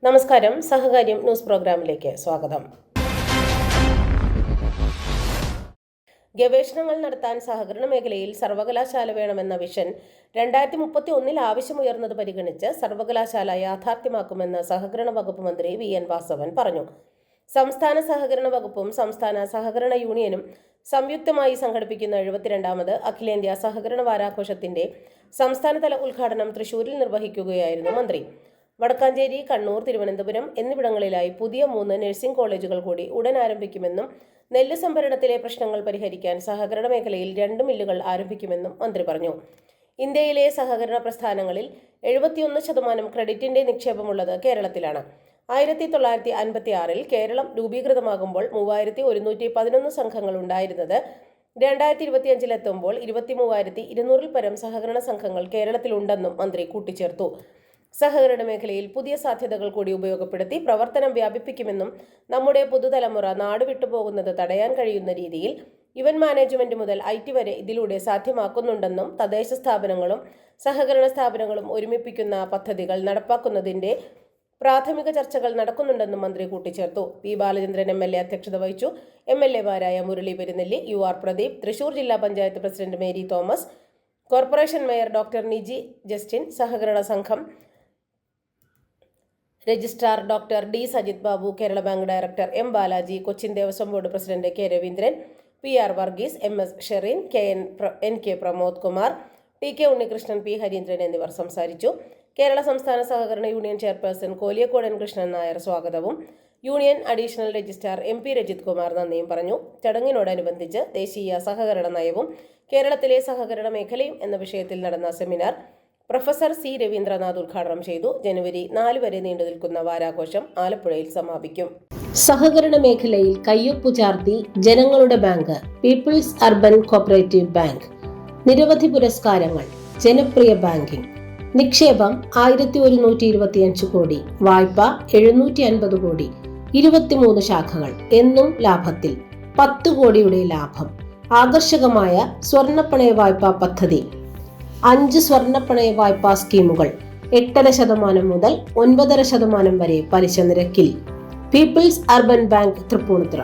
നമസ്കാരം, സഹകാര്യം ന്യൂസ് പ്രോഗ്രാമിലേക്ക് സ്വാഗതം. ഗവേഷണങ്ങൾ നടത്താൻ സഹകരണ മേഖലയിൽ സർവകലാശാല വേണമെന്ന വിഷൻ 2031 ആവശ്യമുയർന്നത് പരിഗണിച്ച് സർവകലാശാല യാഥാർത്ഥ്യമാക്കുമെന്ന് സഹകരണ വകുപ്പ് മന്ത്രി വി.എൻ. വാസവൻ പറഞ്ഞു. സംസ്ഥാന സഹകരണ വകുപ്പും സംസ്ഥാന സഹകരണ യൂണിയനും സംയുക്തമായി സംഘടിപ്പിക്കുന്ന 72ാമത് അഖിലേന്ത്യാ സഹകരണ വാരാഘോഷത്തിന്റെ സംസ്ഥാനതല ഉദ്ഘാടനം തൃശൂരിൽ നിർവഹിക്കുകയായിരുന്നു മന്ത്രി. വടക്കാഞ്ചേരി, കണ്ണൂർ, തിരുവനന്തപുരം എന്നിവിടങ്ങളിലായി പുതിയ 3 നഴ്സിംഗ് കോളേജുകൾ കൂടി ഉടൻ ആരംഭിക്കുമെന്നും നെല്ല് സംഭരണത്തിലെ പ്രശ്നങ്ങൾ പരിഹരിക്കാൻ സഹകരണ മേഖലയിൽ 2 മില്ലുകൾ ആരംഭിക്കുമെന്നും മന്ത്രി പറഞ്ഞു. ഇന്ത്യയിലെ സഹകരണ പ്രസ്ഥാനങ്ങളിൽ 71% ക്രെഡിറ്റിന്റെ നിക്ഷേപമുള്ളത് കേരളത്തിലാണ്. 1956 കേരളം രൂപീകൃതമാകുമ്പോൾ 3111 സംഘങ്ങൾ ഉണ്ടായിരുന്നത് 2025 23,200 പരം സഹകരണ സംഘങ്ങൾ കേരളത്തിലുണ്ടെന്നും മന്ത്രി കൂട്ടിച്ചേർത്തു. സഹകരണ മേഖലയിൽ പുതിയ സാധ്യതകൾ കൂടി ഉപയോഗപ്പെടുത്തി പ്രവർത്തനം വ്യാപിപ്പിക്കുമെന്നും നമ്മുടെ പുതുതലമുറ നാട് വിട്ടുപോകുന്നത് തടയാൻ കഴിയുന്ന രീതിയിൽ ഇവന്റ് മാനേജ്മെന്റ് മുതൽ IT വരെ ഇതിലൂടെ സാധ്യമാക്കുന്നുണ്ടെന്നും തദ്ദേശ സ്ഥാപനങ്ങളും സഹകരണ സ്ഥാപനങ്ങളും ഒരുമിപ്പിക്കുന്ന പദ്ധതികൾ നടപ്പാക്കുന്നതിന്റെ പ്രാഥമിക ചർച്ചകൾ നടക്കുന്നുണ്ടെന്നും മന്ത്രി കൂട്ടിച്ചേർത്തു. പി. ബാലചന്ദ്രൻ MLA അധ്യക്ഷത വഹിച്ചു. MLA-മാരായ മുരളി പെരുന്നെല്ലി, UR പ്രദീപ്, തൃശൂർ ജില്ലാ panchayat president Mary Thomas, corporation mayor doctor Niji Justin, സഹകരണ സംഘം registrar doctor D. Sajith Babu, Kerala bank director M. Balaji, Cochin Devaswom board president K. Raveendran, PR Varghese, MS Sherin, NK Pramod Kumar, TK Unnikrishnan, P. Harindran എന്നിവർ സംസാരിച്ചു. കേരള സംസ്ഥാന സഹകരണ യൂണിയൻ ചെയർപേഴ്സൺ കോലിയക്കോടൻ കൃഷ്ണൻ നായർ സ്വാഗതവും union additional registrar MP Rajith Kumar നന്ദിയും പറഞ്ഞു. ചടങ്ങിനോടനുബന്ധിച്ച് ദേശീയ സഹകരണ നയവും കേരളത്തിലെ സഹകരണ മേഖലയും എന്ന വിഷയത്തിൽ നടന്ന സെമിനാർ പ്രൊഫസർ C. രവീന്ദ്രനാഥ് ഉദ്ഘാടനം ചെയ്തു. ജനുവരി 4 വരെ നീണ്ടുനിൽക്കുന്ന വാരാഘോഷം ആലപ്പുഴയിൽ സമാപിക്കും. സഹകരണ മേഖലയിൽ കയ്യൊപ്പു ചാർത്തി ജനങ്ങളുടെ bank people's urban cooperative bank. നിരവധി പുരസ്കാരങ്ങൾ. ജനപ്രിയ ബാങ്കിംഗ്. നിക്ഷേപം 1125 കോടി, വായ്പ 750 കോടി, 23 ശാഖകൾ, എന്നും ലാഭത്തിൽ, 10 കോടിയുടെ ലാഭം. ആകർഷകമായ സ്വർണ്ണപ്പണയ വായ്പാ പദ്ധതി. 5 സ്വർണ്ണപ്പണയ വായ്പാ സ്കീമുകൾ. 8.5% മുതൽ 9.5% വരെ പലിശ നിരക്കിൽ. People's urban bank, Tripunithura.